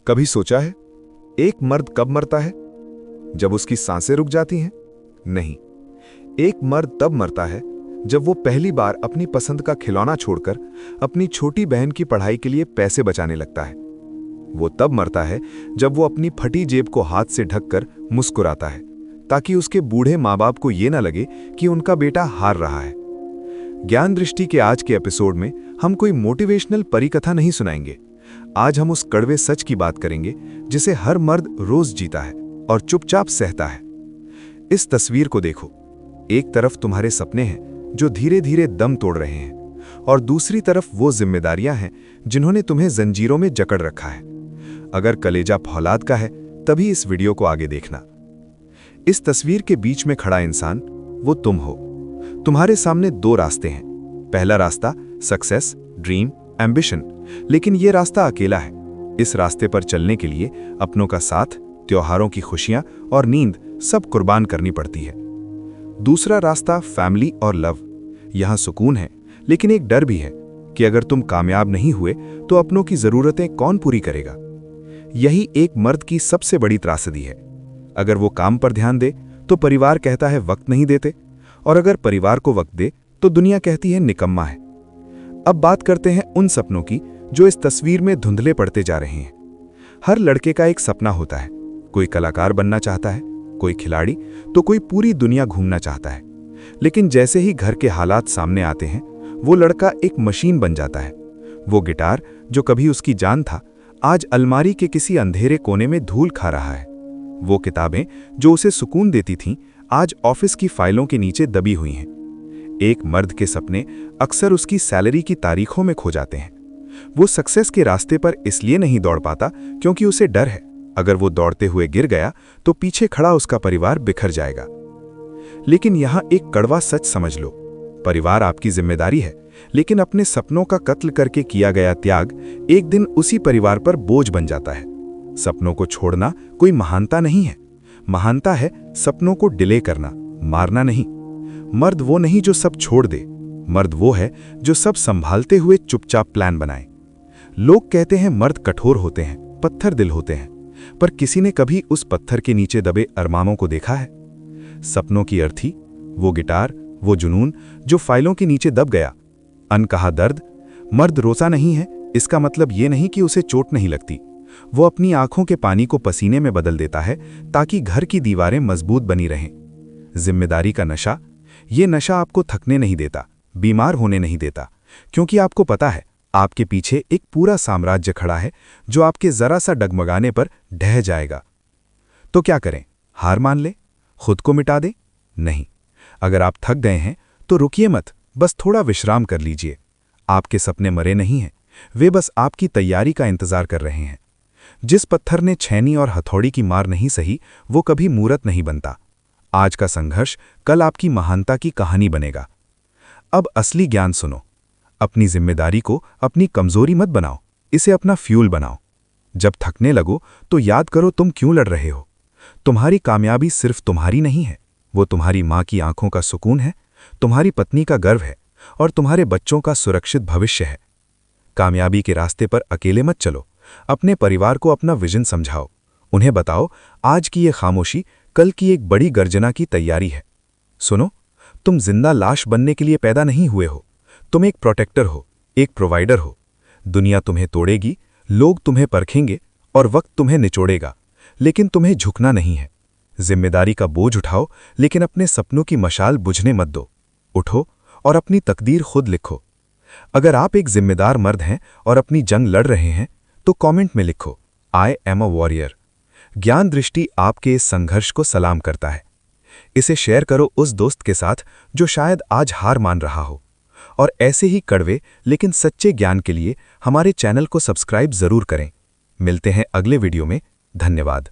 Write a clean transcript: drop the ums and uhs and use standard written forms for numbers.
कभी सोचा है एक मर्द कब मरता है? जब उसकी सांसें रुक जाती हैं? नहीं, एक मर्द तब मरता है जब वो पहली बार अपनी पसंद का खिलौना छोड़कर अपनी छोटी बहन की पढ़ाई के लिए पैसे बचाने लगता है। वो तब मरता है जब वो अपनी फटी जेब को हाथ से ढककर मुस्कुराता है, ताकि उसके बूढ़े माँ बाप को ये ना लगे कि उनका बेटा हार रहा है। ज्ञान दृष्टि के आज के एपिसोड में हम कोई मोटिवेशनल परिकथा नहीं सुनाएंगे। आज हम उस कड़वे सच की बात करेंगे जिसे हर मर्द रोज जीता है और चुपचाप सहता है। इस तस्वीर को देखो। एक तरफ तुम्हारे सपने हैं जो धीरे धीरे दम तोड़ रहे हैं, और दूसरी तरफ वो जिम्मेदारियां हैं जिन्होंने तुम्हें जंजीरों में जकड़ रखा है। अगर कलेजा फौलाद का है तभी इस वीडियो को आगे देखना। इस तस्वीर के बीच में खड़ा इंसान वो तुम हो। तुम्हारे सामने दो रास्ते हैं। पहला रास्ता सक्सेस, ड्रीम, एम्बिशन, लेकिन ये रास्ता अकेला है। इस रास्ते पर चलने के लिए अपनों का साथ, त्योहारों की खुशियां और नींद सब कुर्बान करनी पड़ती है। दूसरा रास्ता फैमिली और लव। यहां सुकून है, लेकिन एक डर भी है कि अगर तुम कामयाब नहीं हुए तो अपनों की जरूरतें कौन पूरी करेगा। यही एक मर्द की सबसे बड़ी त्रासदी है। अगर वो काम पर ध्यान दे तो परिवार कहता है वक्त नहीं देते, और अगर परिवार को वक्त दे तो दुनिया कहती है निकम्मा है। अब बात करते हैं उन सपनों की जो इस तस्वीर में धुंधले पड़ते जा रहे हैं। हर लड़के का एक सपना होता है। कोई कलाकार बनना चाहता है, कोई खिलाड़ी, तो कोई पूरी दुनिया घूमना चाहता है। लेकिन जैसे ही घर के हालात सामने आते हैं, वो लड़का एक मशीन बन जाता है। वो गिटार जो कभी उसकी जान था, आज अलमारी के किसी अंधेरे कोने में धूल खा रहा है। वो किताबें जो उसे सुकून देती थीं, आज ऑफिस की फाइलों के नीचे दबी हुई हैं। एक मर्द के सपने अक्सर उसकी सैलरी की तारीखों में खो जाते हैं। वो सक्सेस के रास्ते पर इसलिए नहीं दौड़ पाता क्योंकि उसे डर है, अगर वो दौड़ते हुए गिर गया तो पीछे खड़ा उसका परिवार बिखर जाएगा। लेकिन यहां एक कड़वा सच समझ लो। परिवार आपकी जिम्मेदारी है, लेकिन अपने सपनों का कत्ल करके किया गया त्याग एक दिन उसी परिवार पर बोझ बन जाता है। सपनों को छोड़ना कोई महानता नहीं है। महानता है सपनों को डिले करना, मारना नहीं। मर्द वो नहीं जो सब छोड़ दे। मर्द वो है जो सब संभालते हुए चुपचाप प्लान बनाए। लोग कहते हैं मर्द कठोर होते हैं, पत्थर दिल होते हैं, पर किसी ने कभी उस पत्थर के नीचे दबे अरमानों को देखा है? सपनों की अर्थी, वो गिटार, वो जुनून जो फाइलों के नीचे दब गया। अनकहा दर्द। मर्द रोता नहीं है, इसका मतलब ये नहीं कि उसे चोट नहीं लगती। वो अपनी आंखों के पानी को पसीने में बदल देता है ताकि घर की दीवारें मजबूत बनी रहें। जिम्मेदारी का नशा, ये नशा आपको थकने नहीं देता, बीमार होने नहीं देता, क्योंकि आपको पता है आपके पीछे एक पूरा साम्राज्य खड़ा है जो आपके जरा सा डगमगाने पर ढह जाएगा। तो क्या करें? हार मान ले? खुद को मिटा दे? नहीं। अगर आप थक गए हैं तो रुकिए मत, बस थोड़ा विश्राम कर लीजिए। आपके सपने मरे नहीं हैं, वे बस आपकी तैयारी का इंतजार कर रहे हैं। जिस पत्थर ने छेनी और हथौड़ी की मार नहीं सही, वो कभी मूर्त नहीं बनता। आज का संघर्ष कल आपकी महानता की कहानी बनेगा। अब असली ज्ञान सुनो। अपनी जिम्मेदारी को अपनी कमजोरी मत बनाओ, इसे अपना फ्यूल बनाओ। जब थकने लगो तो याद करो तुम क्यों लड़ रहे हो। तुम्हारी कामयाबी सिर्फ तुम्हारी नहीं है, वो तुम्हारी माँ की आंखों का सुकून है, तुम्हारी पत्नी का गर्व है, और तुम्हारे बच्चों का सुरक्षित भविष्य है। कामयाबी के रास्ते पर अकेले मत चलो। अपने परिवार को अपना विजन समझाओ। उन्हें बताओ आज की ये खामोशी कल की एक बड़ी गर्जना की तैयारी है। सुनो, तुम जिंदा लाश बनने के लिए पैदा नहीं हुए हो। तुम एक प्रोटेक्टर हो, एक प्रोवाइडर हो। दुनिया तुम्हें तोड़ेगी, लोग तुम्हें परखेंगे और वक्त तुम्हें निचोड़ेगा, लेकिन तुम्हें झुकना नहीं है। जिम्मेदारी का बोझ उठाओ, लेकिन अपने सपनों की मशाल बुझने मत दो। उठो और अपनी तकदीर खुद लिखो। अगर आप एक जिम्मेदार मर्द हैं और अपनी जंग लड़ रहे हैं तो कमेंट में लिखो, आई एम अ वॉरियर। ज्ञान दृष्टि आपके इस संघर्ष को सलाम करता है। इसे शेयर करो उस दोस्त के साथ जो शायद आज हार मान रहा हो। और ऐसे ही कड़वे लेकिन सच्चे ज्ञान के लिए हमारे चैनल को सब्सक्राइब जरूर करें। मिलते हैं अगले वीडियो में। धन्यवाद।